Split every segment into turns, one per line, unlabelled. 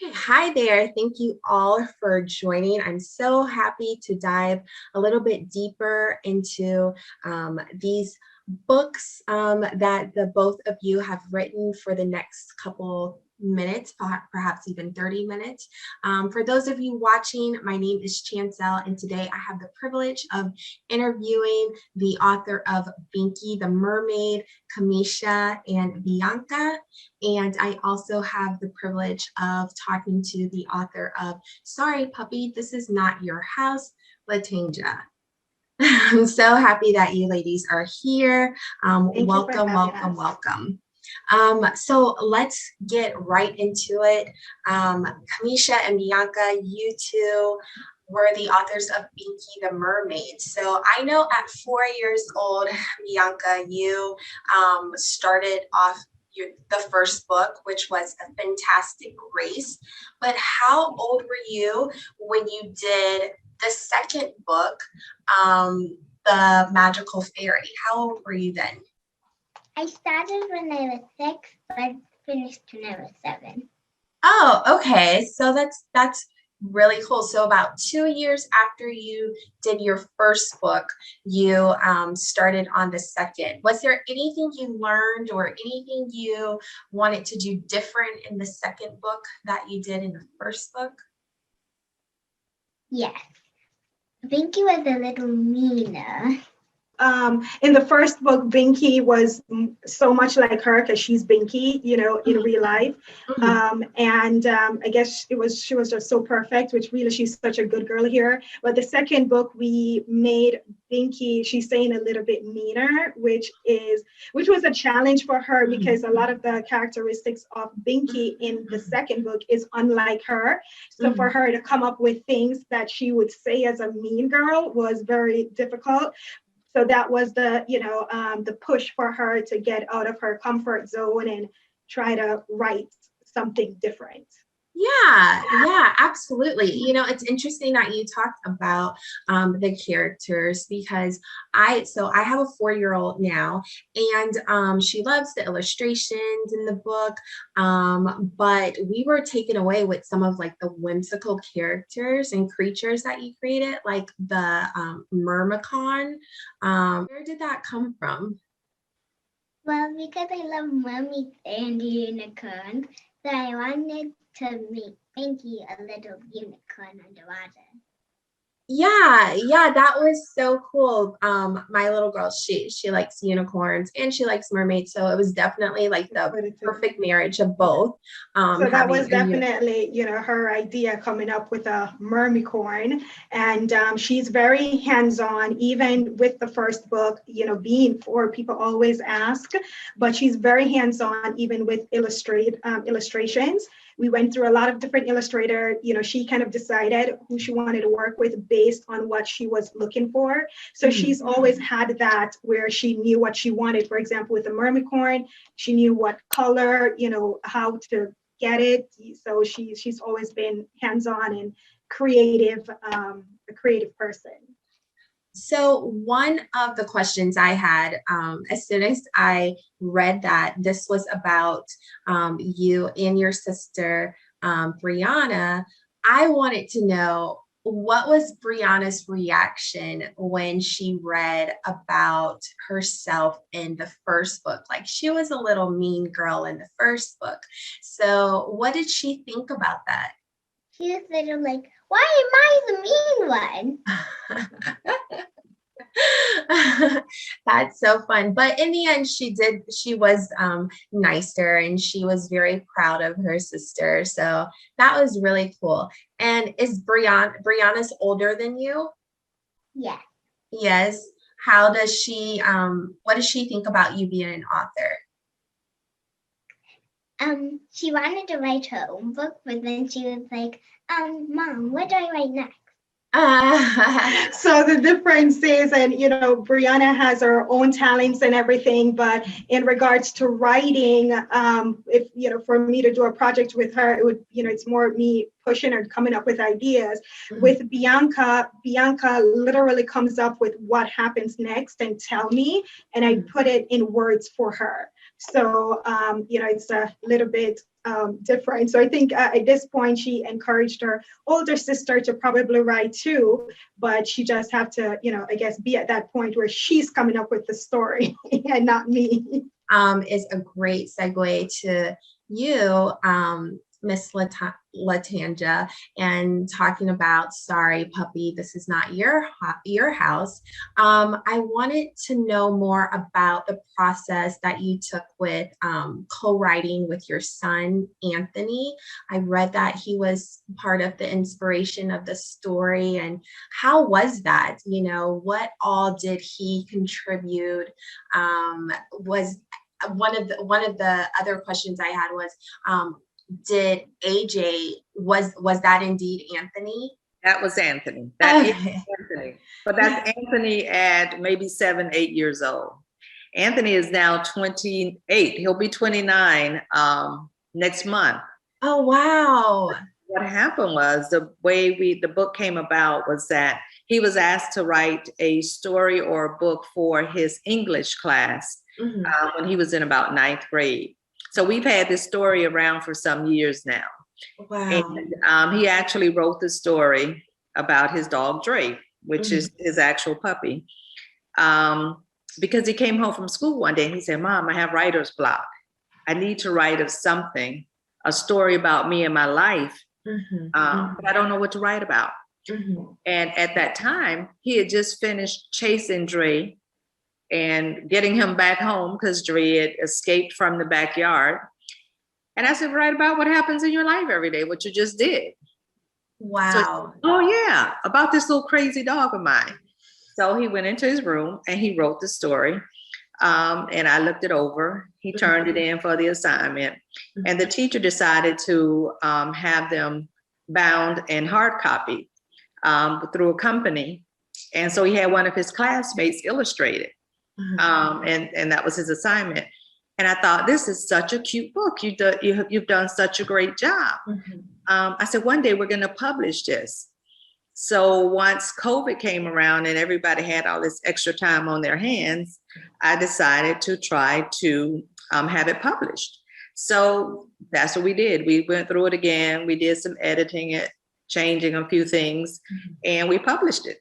Okay, hi there. Thank you all for joining. I'm so happy to dive a little bit deeper into these books that the both of you have written for the next couple minutes, perhaps even 30 minutes. For those of you watching, my name is Chancel, and today I have the privilege of interviewing the author of Binky the Mermaid, Kamisha and Bianca. And I also have the privilege of talking to the author of Sorry Puppy, This Is Not Your House, Latanga. I'm so happy that you ladies are here. Welcome. So let's get right into it. Kamisha and Bianca, you two were the authors of Binky the Mermaid. So I know at 4 years old, Bianca, you started off the first book, which was A Fintastic Race. But how old were you when you did the second book, The Magical Fairy? How old were you then?
I started when I was 6, but finished when I was 7.
Oh, okay. So that's really cool. So about 2 years after you did your first book, you started on the second. Was there anything you learned or anything you wanted to do different in the second book that you did in the first book?
Yes. Binky was a little meaner.
In the first book, Binky was so much like her because she's Binky, in real life. I guess she was just so perfect, which really she's such a good girl here. But the second book, we made Binky, she's saying a little bit meaner, which was a challenge for her because a lot of the characteristics of Binky in the second book is unlike her. So for her to come up with things that she would say as a mean girl was very difficult. So that was the push for her to get out of her comfort zone and try to write something different.
Yeah, absolutely. It's interesting that you talked about the characters because I have a 4-year-old now, and she loves the illustrations in the book, but we were taken away with some of like the whimsical characters and creatures that you created, like the Mermicon. Where did that come from?
Well, because I love mermaids and unicorns, so I wanted to make Binky a little unicorn underwater.
Yeah, that was so cool. My little girl, she likes unicorns and she likes mermaids, so it was definitely like the perfect marriage of both.
So that was definitely, her idea coming up with a mermicorn, and she's very hands-on, even with the first book. Being 4, people always ask, but she's very hands-on, even with illustrations. We went through a lot of different illustrators. She kind of decided who she wanted to work with based on what she was looking for. So she's always had that where she knew what she wanted. For example, with the mermicorn, she knew what color, how to get it. So she's always been hands-on and creative, a creative person.
So one of the questions I had, as soon as I read that this was about you and your sister, Brianna, I wanted to know, what was Brianna's reaction when she read about herself in the first book? Like, she was a little mean girl in the first book. So what did she think about that?
She was little like, why am I the mean one?
That's so fun. But in the end, she was nicer, and she was very proud of her sister. So that was really cool. And is Brianna's older than you?
Yeah.
Yes. How does she, what does she think about you being an author?
She wanted to write her own book, but then she was like, Mom, what do I write next?
So the difference is, and Brianna has her own talents and everything, but in regards to writing, if for me to do a project with her, it would, it's more me pushing her, coming up with ideas. With Bianca literally comes up with what happens next and tell me, and I put it in words for her. So, it's a little bit different. So I think at this point, she encouraged her older sister to probably write too, but she just have to, I guess, be at that point where she's coming up with the story and not me.
Is a great segue to you, Miss Latanja, and talking about Sorry Puppy, This Is Not Your House. I wanted to know more about the process that you took with co-writing with your son, Anthony. I read that he was part of the inspiration of the story. And how was that? What all did he contribute? Was one of the other questions I had was, did AJ, was that indeed Anthony?
That was Anthony. That is Anthony. But that's Anthony at maybe 7, 8 years old. Anthony is now 28. He'll be 29 next month.
Oh, wow.
What happened was the way the book came about was that he was asked to write a story or a book for his English class when he was in about 9th grade. So we've had this story around for some years now.
Wow.
And he actually wrote the story about his dog, Dre, which is his actual puppy. Because he came home from school one day and he said, Mom, I have writer's block. I need to write of something, a story about me and my life, but I don't know what to write about. And at that time, he had just finished chasing Dre and getting him back home because Dre had escaped from the backyard. And I said, write about what happens in your life every day, what you just did.
Wow.
So, oh yeah, about this little crazy dog of mine. So he went into his room and he wrote the story. And I looked it over. He turned it in for the assignment. And the teacher decided to have them bound and hard copied through a company. And so he had one of his classmates illustrate it. And that was his assignment. And I thought, this is such a cute book. You've done such a great job. I said, one day we're going to publish this. So once COVID came around and everybody had all this extra time on their hands, I decided to try to have it published. So that's what we did. We went through it again. We did some editing, changing a few things, and we published it.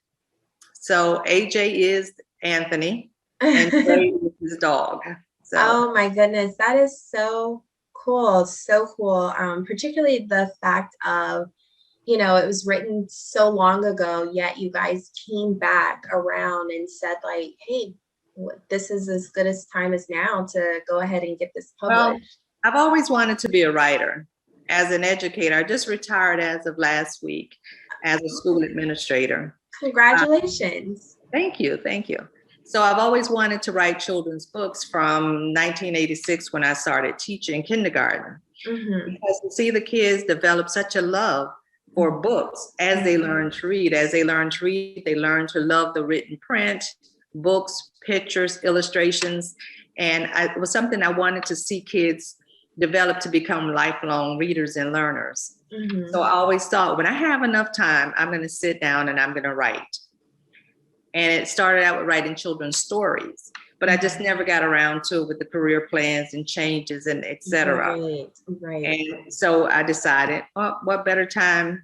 So AJ is Anthony. And Dre is his dog. So.
Oh my goodness, that is so cool. So cool. Particularly the fact of, it was written so long ago, yet you guys came back around and said like, hey, this is as good a time as now to go ahead and get this published.
Well, I've always wanted to be a writer. As an educator, I just retired as of last week as a school administrator.
Congratulations.
Thank you. So I've always wanted to write children's books from 1986 when I started teaching kindergarten. Because to see the kids develop such a love for books as they learn to read. As they learn to read, they learn to love the written print, books, pictures, illustrations. And it was something I wanted to see kids develop to become lifelong readers and learners. So I always thought, when I have enough time, I'm going to sit down and I'm going to write. And it started out with writing children's stories, but I just never got around to it with the career plans and changes and et cetera.
Right.
And so I decided, well, what better time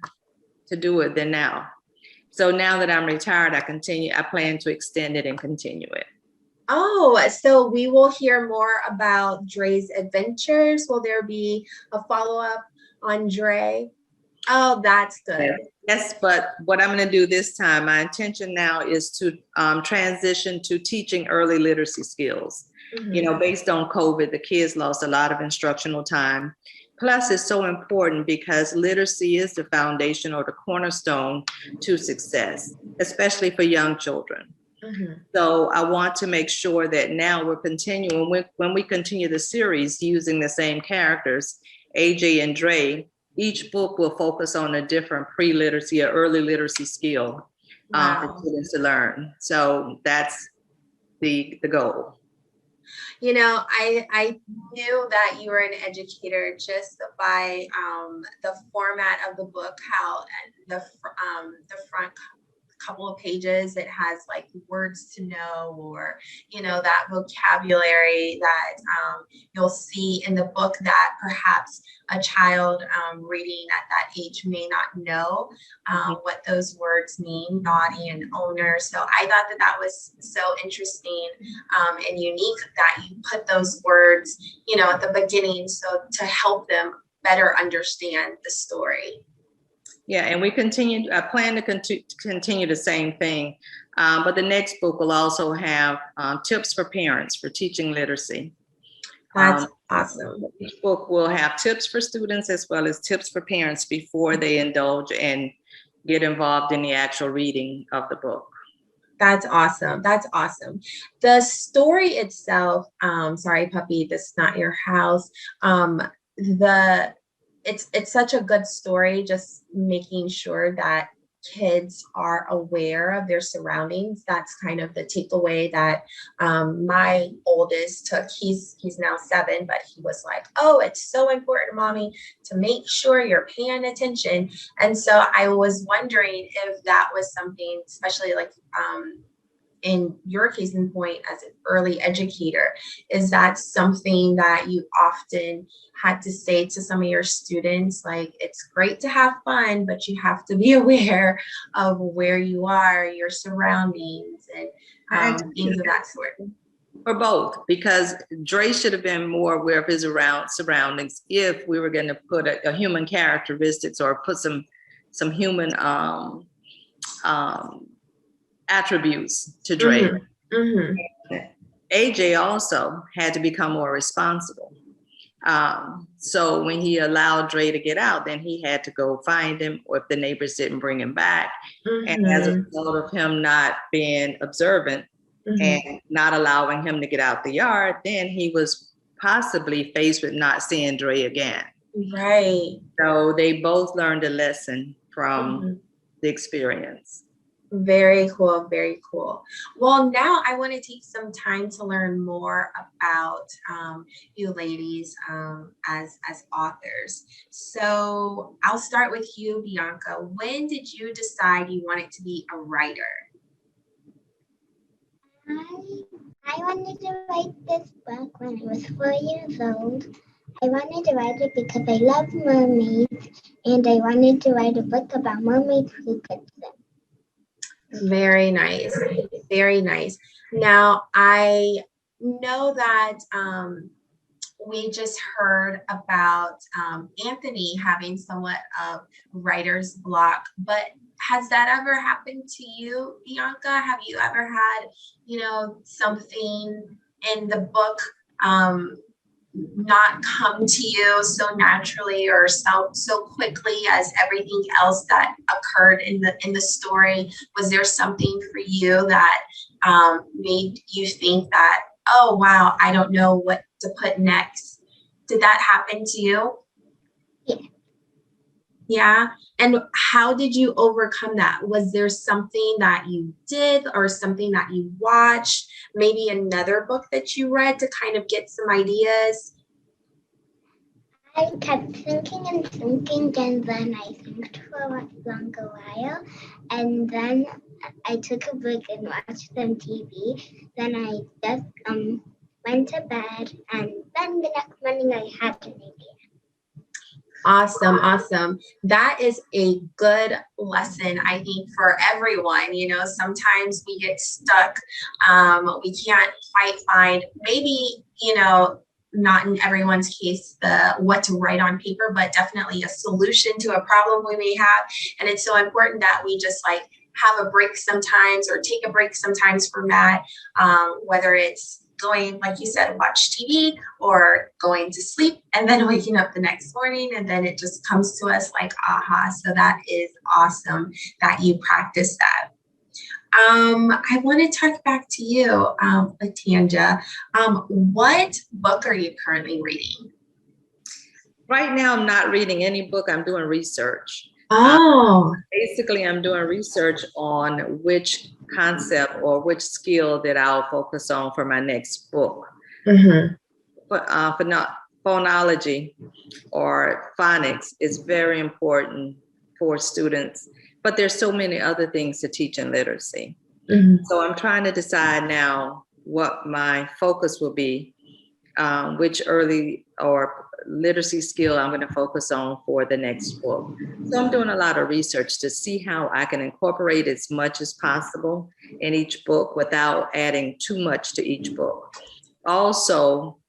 to do it than now? So now that I'm retired, I plan to extend it and continue it.
Oh, so we will hear more about Dre's adventures. Will there be a follow-up on Dre? Oh, that's good.
Yes, but what I'm going to do this time, my intention now is to transition to teaching early literacy skills. Based on COVID, the kids lost a lot of instructional time. Plus, it's so important because literacy is the foundation or the cornerstone to success, especially for young children. So I want to make sure that now we're continuing, when we continue the series using the same characters, AJ and Dre, each book will focus on a different pre-literacy or early literacy skill for students to learn. So that's the goal.
I knew that you were an educator just by the format of the book, how the front couple of pages, it has like words to know, or, you know, that vocabulary that you'll see in the book that perhaps a child reading at that age may not know what those words mean, naughty and owner. So I thought that that was so interesting and unique that you put those words, you know, at the beginning, so to help them better understand the story.
Yeah, and we continue. I plan to continue the same thing, but the next book will also have tips for parents for teaching literacy.
That's awesome.
Each book will have tips for students as well as tips for parents before they indulge and get involved in the actual reading of the book.
That's awesome. That's awesome. The story itself, sorry, puppy, this is not your house. It's such a good story, just making sure that kids are aware of their surroundings. That's kind of the takeaway that my oldest took. He's now 7, but he was like, oh, it's so important, mommy, to make sure you're paying attention. And so I was wondering if that was something, especially like in your case in point as an early educator, is that something that you often had to say to some of your students, like, it's great to have fun, but you have to be aware of where you are, your surroundings, and things of that sort?
For both, because Dre should have been more aware of his surroundings if we were going to put a human characteristics or put some human attributes to Dre. AJ also had to become more responsible. So when he allowed Dre to get out, then he had to go find him, or if the neighbors didn't bring him back. And as a result of him not being observant and not allowing him to get out the yard, then he was possibly faced with not seeing Dre again.
Right.
So they both learned a lesson from the experience.
Very cool, very cool. Well, now I want to take some time to learn more about you ladies as authors. So I'll start with you, Bianca. When did you decide you wanted to be a writer?
I wanted to write this book when I was 4 years old. I wanted to write it because I love mermaids, and I wanted to write a book about mermaids who could swim.
Very nice. Very nice. Now, I know that we just heard about Anthony having somewhat of writer's block, but has that ever happened to you, Bianca? Have you ever had, you know, something in the book not come to you so naturally or so quickly as everything else that occurred in the story? Was there something for you that made you think that, oh wow, I don't know what to put next? Did that happen to you?
Yeah.
Yeah. And how did you overcome that? Was there something that you did or something that you watched? Maybe another book that you read to kind of get some ideas?
I kept thinking and thinking, and then I think for a longer while, and then I took a break and watched some TV. Then I just went to bed, and then the next morning I had an idea.
Awesome, awesome. That is a good lesson, I think, for everyone. You know, sometimes we get stuck. We can't quite find, maybe, you know, not in everyone's case, what to write on paper, but definitely a solution to a problem we may have. And it's so important that we just like have a break sometimes, or take a break sometimes from that, whether it's going, like you said, watch TV, or going to sleep and then waking up the next morning, and then it just comes to us like aha. So that is awesome that you practice that. I want to talk back to you, Latanga. What book are you currently reading?
Right now, I'm not reading any book. I'm doing research.
Oh.
Basically, I'm doing research on which concept or which skill that I'll focus on for my next book. But phonology or phonics is very important for students, but there's so many other things to teach in literacy. So I'm trying to decide now what my focus will be, which early or literacy skill I'm going to focus on for the next book. So I'm doing a lot of research to see how I can incorporate as much as possible in each book without adding too much to each book. Also,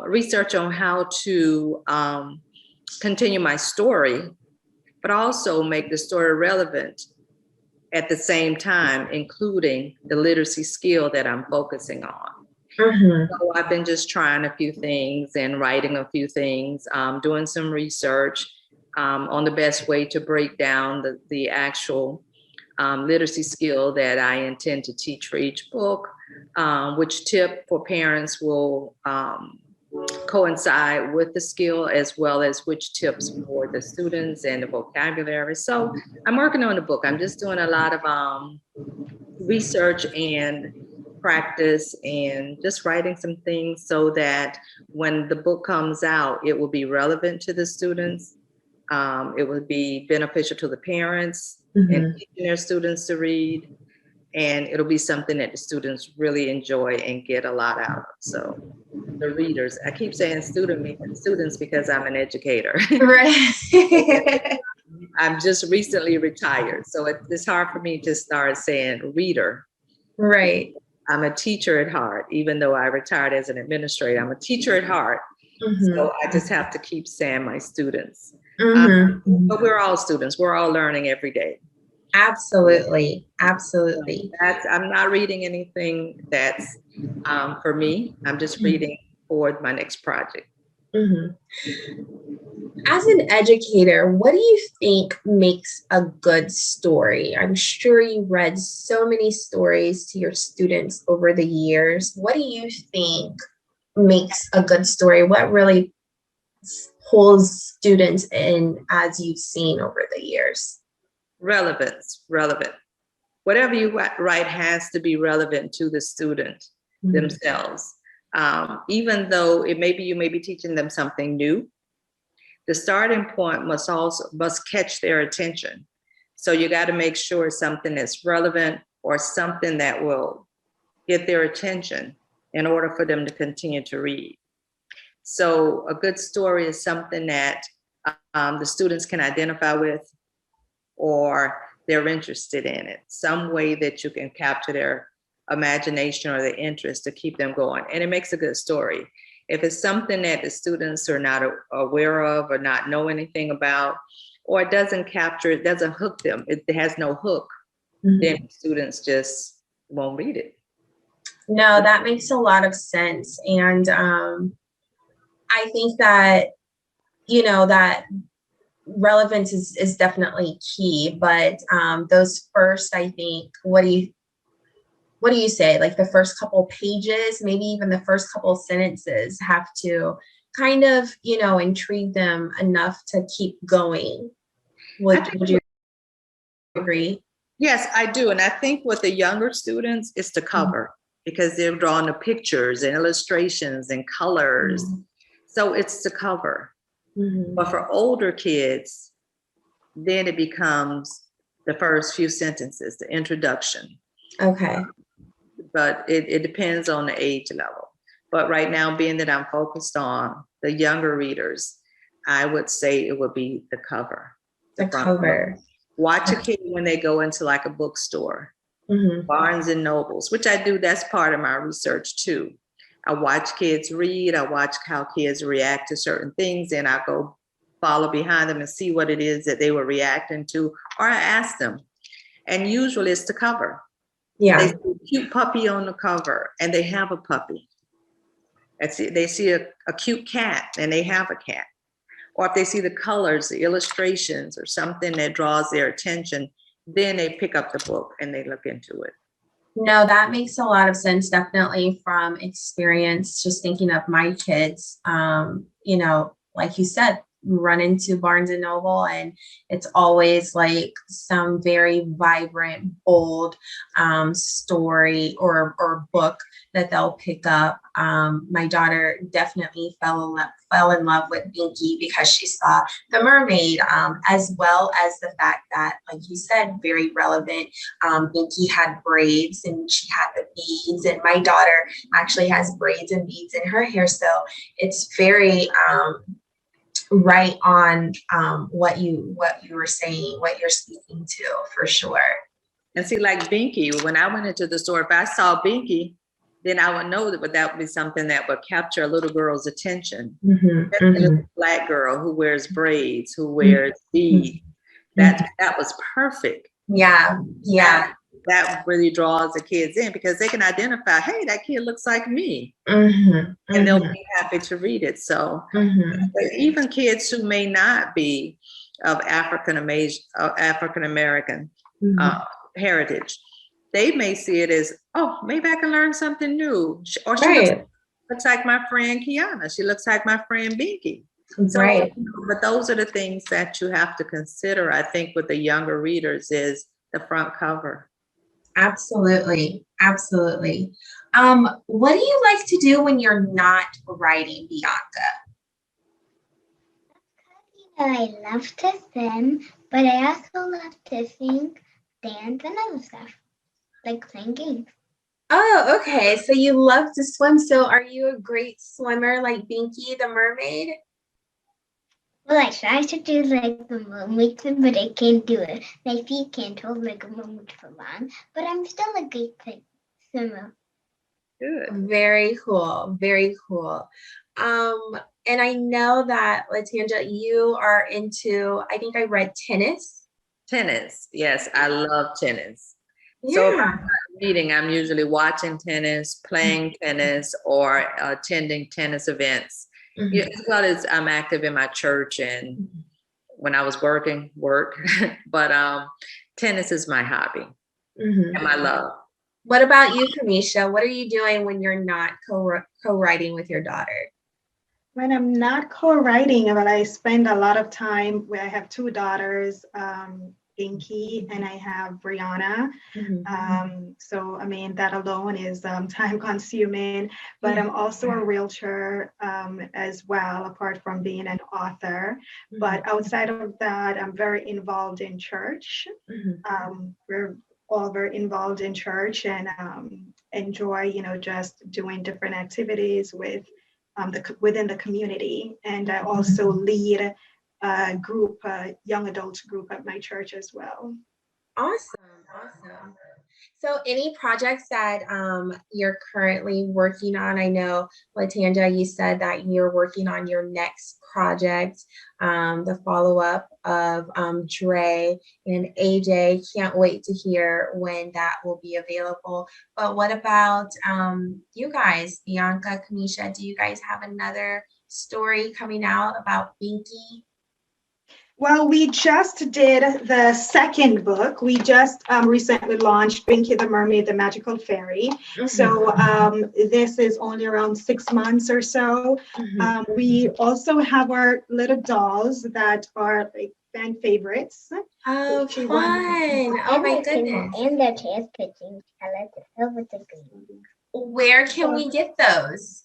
research on how to continue my story, but also make the story relevant at the same time, including the literacy skill that I'm focusing on. So I've been just trying a few things and writing a few things, doing some research on the best way to break down the actual literacy skill that I intend to teach for each book, which tip for parents will coincide with the skill, as well as which tips for the students and the vocabulary. So I'm working on the book. I'm just doing a lot of research and practice and just writing some things so that when the book comes out, it will be relevant to the students. It will be beneficial to the parents and teaching their students to read. And it'll be something that the students really enjoy and get a lot out of. So the readers, I keep saying students because I'm an educator.
Right.
I'm just recently retired. So it's hard for me to start saying reader.
Right.
I'm a teacher at heart, even though I retired as an administrator. I'm a teacher at heart. So I just have to keep saying my students. But we're all students. We're all learning every day.
Absolutely. Absolutely.
I'm not reading anything that's for me. I'm just reading for my next project.
As an educator, what do you think makes a good story? I'm sure you read so many stories to your students over the years. What do you think makes a good story? What really pulls students in as you've seen over the years?
Relevant. Whatever you write has to be relevant to the student themselves. Even though you may be teaching them something new, the starting point must catch their attention. So you got to make sure something that's relevant or something that will get their attention in order for them to continue to read. So a good story is something that the students can identify with, or they're interested in it, some way that you can capture their imagination or their interest to keep them going. And it makes a good story. If it's something that the students are not aware of or not know anything about, or it doesn't hook them, it has no hook, then students just won't read it.
No, that makes a lot of sense. And I think that, that relevance is definitely key, but those first, I think, what do you say? Like the first couple pages, maybe even the first couple sentences have to kind of, intrigue them enough to keep going. Would you agree?
Yes, I do. And I think with the younger students, it's the cover, because they're drawing the pictures and illustrations and colors. So it's the cover. But for older kids, then it becomes the first few sentences, the introduction.
Okay.
But it depends on the age level. But right now, being that I'm focused on the younger readers, I would say it would be the cover.
The cover.
Watch a kid when they go into like a bookstore, Barnes and Nobles, which I do. That's part of my research too. I watch kids read. I watch how kids react to certain things, and I go follow behind them and see what it is that they were reacting to, or I ask them. And usually it's the cover.
Yeah.
They see a cute puppy on the cover, and they have a puppy. They see a cute cat, and they have a cat. Or if they see the colors, the illustrations, or something that draws their attention, then they pick up the book and they look into it.
No, that makes a lot of sense, definitely from experience, just thinking of my kids, like you said, run into Barnes and Noble, and it's always like some very vibrant, bold story or book that they'll pick up. My daughter definitely fell in love with Binky because she saw The Mermaid, as well as the fact that, like you said, very relevant. Binky had braids and she had the beads, and my daughter actually has braids and beads in her hair. So it's very right on what you were saying, what you're speaking to, for sure.
And see, like Binky, when I went into the store, if I saw Binky, then I would know that would be something that would capture a little girl's attention. A little Black girl who wears braids, who wears beads. That was perfect.
Yeah.
That really draws the kids in because they can identify, hey, that kid looks like me. And they'll be happy to read it. So even kids who may not be of African American heritage, they may see it as, oh, maybe I can learn something new. Or she looks like my friend Kiana. She looks like my friend Binky. So, but those are the things that you have to consider, I think, with the younger readers is the front cover.
Absolutely. What do you like to do when you're not writing, Bianca?
I love to swim, but I also love to sing, dance, and other stuff, like playing games.
Oh, okay. So you love to swim. So are you a great swimmer like Binky the Mermaid?
Well, I try to do like the mermaid swim, but I can't do it. My feet can't hold like a mermaid for long, but I'm still a great swimmer.
Good.
Very cool. And I know that, Latanga, you are into, I think I read tennis.
Tennis. Yes, I love tennis.
Yeah.
So if I'm not reading, I'm usually watching tennis, playing tennis, or attending tennis events. Yeah, as well as I'm active in my church and when I was work, but tennis is my hobby and my love.
What about you, Kamisha? What are you doing when you're not co-writing with your daughter?
When I'm not co-writing, but I spend a lot of time where I have two daughters, Binky and I have Brianna. So, I mean, that alone is time consuming, but I'm also a realtor as well, apart from being an author. But outside of that, I'm very involved in church. We're all very involved in church and enjoy, just doing different activities within the community. And I also lead a group, a young adults group at my church as well.
Awesome. So any projects that you're currently working on? I know, Latanga, you said that you're working on your next project, the follow-up of Dre and AJ. Can't wait to hear when that will be available. But what about you guys, Bianca, Kamisha? Do you guys have another story coming out about Binky?
Well, we just did the second book. We just recently launched Binky The Mermaid, The Magical Fairy. So this is only around 6 months or so. We also have our little dolls that are like fan favorites.
Oh, fun. Oh my goodness.
And their tails pitching color to silver to green.
Where can we get those?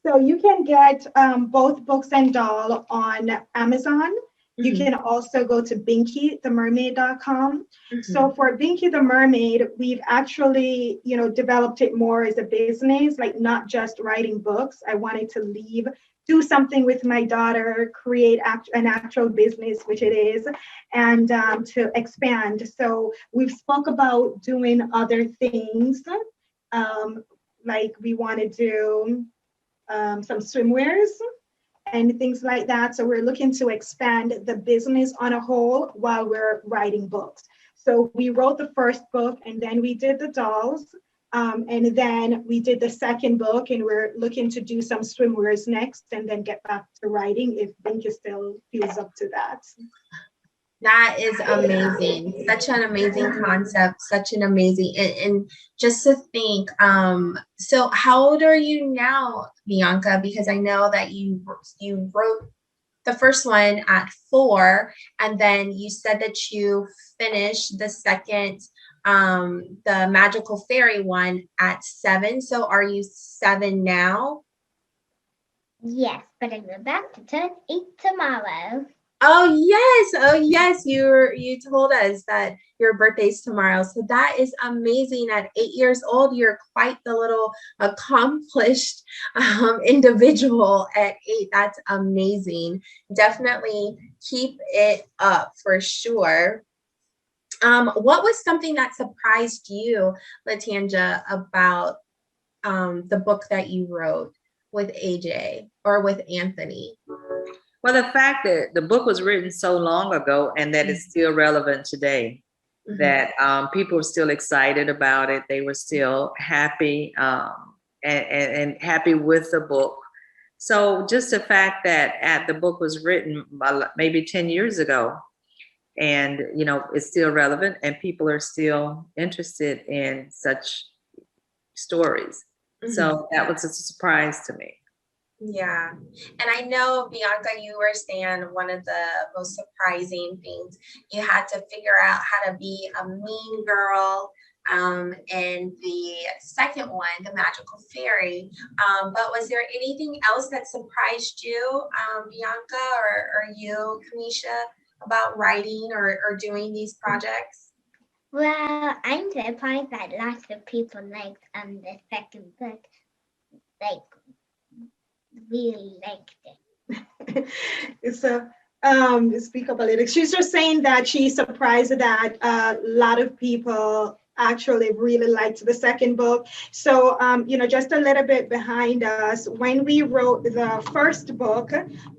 So you can get both books and doll on Amazon. You can also go to binkythemermaid.com. So for Binky the Mermaid, we've actually, developed it more as a business, like not just writing books. I wanted to do something with my daughter, create an actual business, which it is, and to expand. So we've spoke about doing other things, like we want to do some swimwears and things like that. So we're looking to expand the business on a whole while we're writing books. So we wrote the first book and then we did the dolls. And then we did the second book and we're looking to do some swimwears next and then get back to writing if Binky still feels up to that.
That is amazing. Such an amazing concept, such an amazing, and just to think, so how old are you now, Bianca? Because I know that you wrote the first one at 4, and then you said that you finished the second, the magical fairy one at 7. So are you 7 now?
Yes, but I'm about to turn 8 tomorrow.
Oh yes, you told us that your birthday's tomorrow. So that is amazing. At 8 years old, you're quite the little accomplished individual at 8. That's amazing. Definitely keep it up for sure. What was something that surprised you, Latanja, about the book that you wrote with AJ or with Anthony?
Well, the fact that the book was written so long ago and that it's still relevant today, that people were still excited about it. They were still happy and happy with the book. So just the fact that the book was written maybe 10 years ago, and it's still relevant and people are still interested in such stories. So that was a surprise to me.
Yeah. And I know, Bianca, you were saying one of the most surprising things, you had to figure out how to be a mean girl in the second one, the magical fairy. But was there anything else that surprised you, Bianca, or you, Kamisha, about writing or doing these projects?
Well, I'm surprised that lots of people liked the second book, really liked it.
So speak up a little. She's just saying that she's surprised that a lot of people actually really liked the second book. So just a little bit behind us, when we wrote the first book,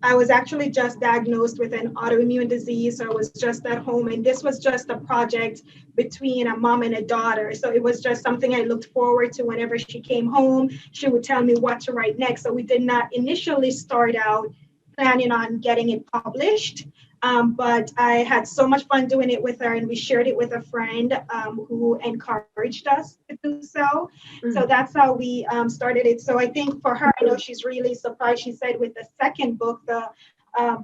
I was actually just diagnosed with an autoimmune disease. So I was just at home, and this was just a project between a mom and a daughter. So it was just something I looked forward to. Whenever she came home, she would tell me what to write next. So we did not initially start out planning on getting it published. But I had so much fun doing it with her, and we shared it with a friend who encouraged us to do so. So that's how we started it. So I think for her, I know she's really surprised. She said with the second book, the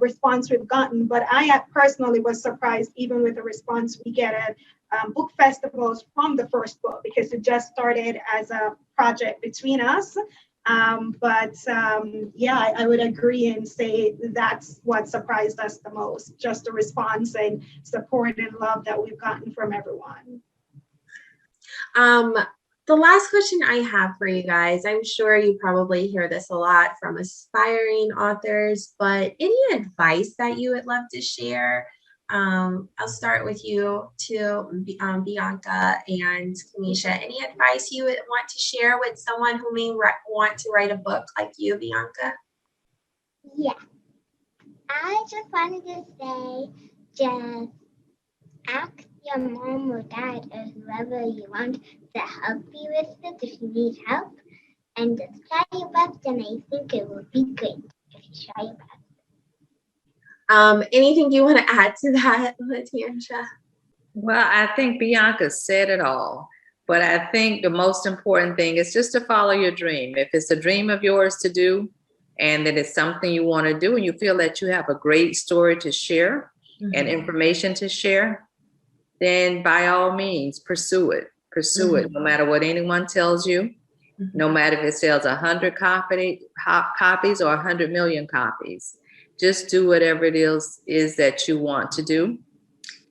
response we've gotten, but I personally was surprised even with the response we get at book festivals from the first book, because it just started as a project between us. Yeah, I would agree and say that's what surprised us the most, just the response and support and love that we've gotten from everyone.
The last question I have for you guys, I'm sure you probably hear this a lot from aspiring authors, but any advice that you would love to share? I'll start with you too, Bianca and Kamisha. Any advice you would want to share with someone who may want to write a book like you, Bianca?
Yeah, I just wanted to say, just ask your mom or dad or whoever you want to help you with it if you need help, and just try your best, and I think it will be great if you try your best.
Anything you want to add to that, Latanja?
Well, I think Bianca said it all, but I think the most important thing is just to follow your dream. If it's a dream of yours to do, and that it's something you want to do, and you feel that you have a great story to share and information to share, then by all means, pursue it. Pursue it, no matter what anyone tells you, no matter if it sells 100 copies or 100 million copies. Just do whatever it is that you want to do.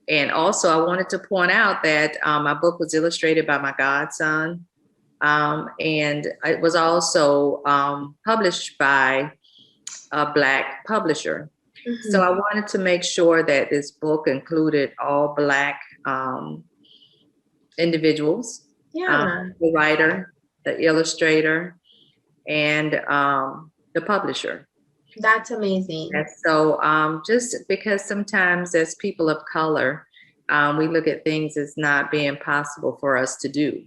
And also, I wanted to point out that my book was illustrated by my godson, and it was also published by a Black publisher. So I wanted to make sure that this book included all Black individuals, the writer, the illustrator, and the publisher.
That's amazing.
And so just because sometimes as people of color, we look at things as not being possible for us to do.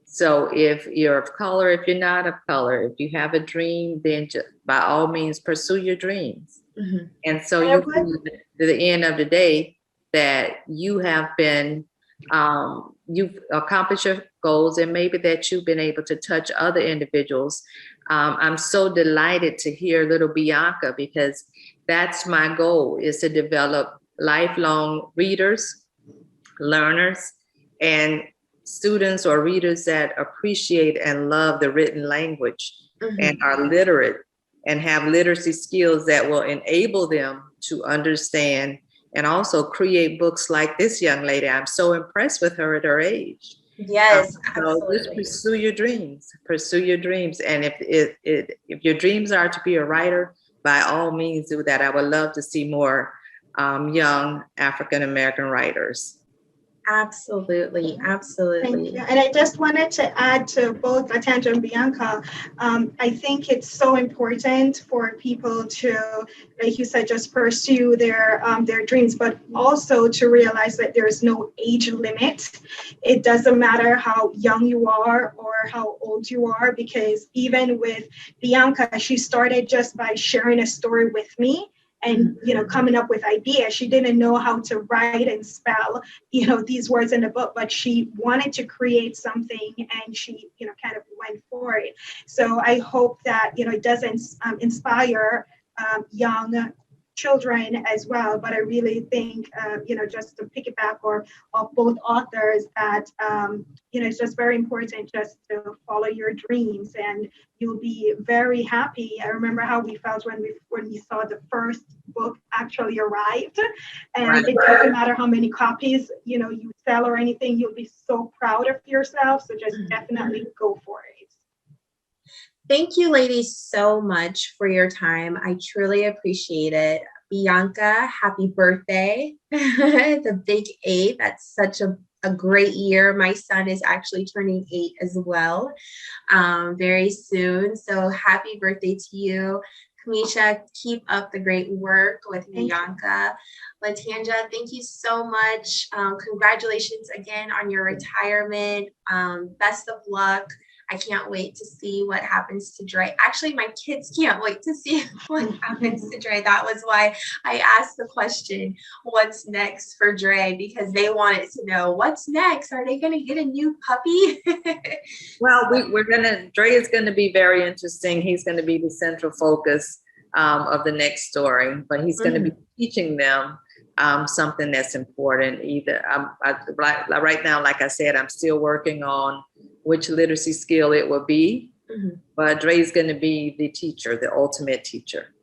So if you're of color, if you're not of color, if you have a dream, then by all means pursue your dreams. And so you feel to the end of the day that you have been, you've accomplished your goals, and maybe that you've been able to touch other individuals. I'm so delighted to hear little Bianca, because that's my goal, is to develop lifelong readers, learners, and students or readers that appreciate and love the written language and are literate and have literacy skills that will enable them to understand and also create books like this young lady. I'm so impressed with her at her age.
Yes,
So just
absolutely.
pursue your dreams. Pursue your dreams. And if your dreams are to be a writer, by all means do that. I would love to see more young African-American writers.
Absolutely,
Thank
absolutely.
you. And I just wanted to add to both Latanga and Bianca, I think it's so important for people to, like you said, just pursue their dreams, but also to realize that there is no age limit. It doesn't matter how young you are or how old you are, because even with Bianca, she started just by sharing a story with me. And, coming up with ideas. She didn't know how to write and spell, these words in the book, but she wanted to create something and she, kind of went for it. So I hope that, it doesn't inspire young children as well. But I really think, just to piggyback off both authors, that, it's just very important just to follow your dreams and you'll be very happy. I remember how we felt when we saw the first book actually arrived, and it doesn't matter how many copies you sell or anything, you'll be so proud of yourself. So just definitely go for it.
Thank you, ladies, so much for your time. I truly appreciate it. Bianca, happy birthday. The big 8. That's such a great year. My son is actually turning 8 as well, very soon. So happy birthday to you. Kamisha, keep up the great work with Bianca. Latanga, thank you so much. Congratulations again on your retirement. Best of luck. I can't wait to see what happens to Dre. Actually, my kids can't wait to see what happens to Dre. That was why I asked the question, what's next for Dre? Because they wanted to know, what's next? Are they going to get a new puppy?
Well, Dre is going to be very interesting. He's going to be the central focus of the next story, but he's going to be teaching them something that's important. Either right now, like I said, I'm still working on which literacy skill it will be, but Dre's going to be the teacher, the ultimate teacher.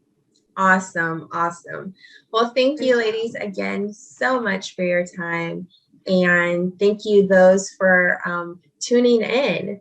Awesome, awesome. Well, thank you, ladies, again so much for your time, and thank you those for tuning in.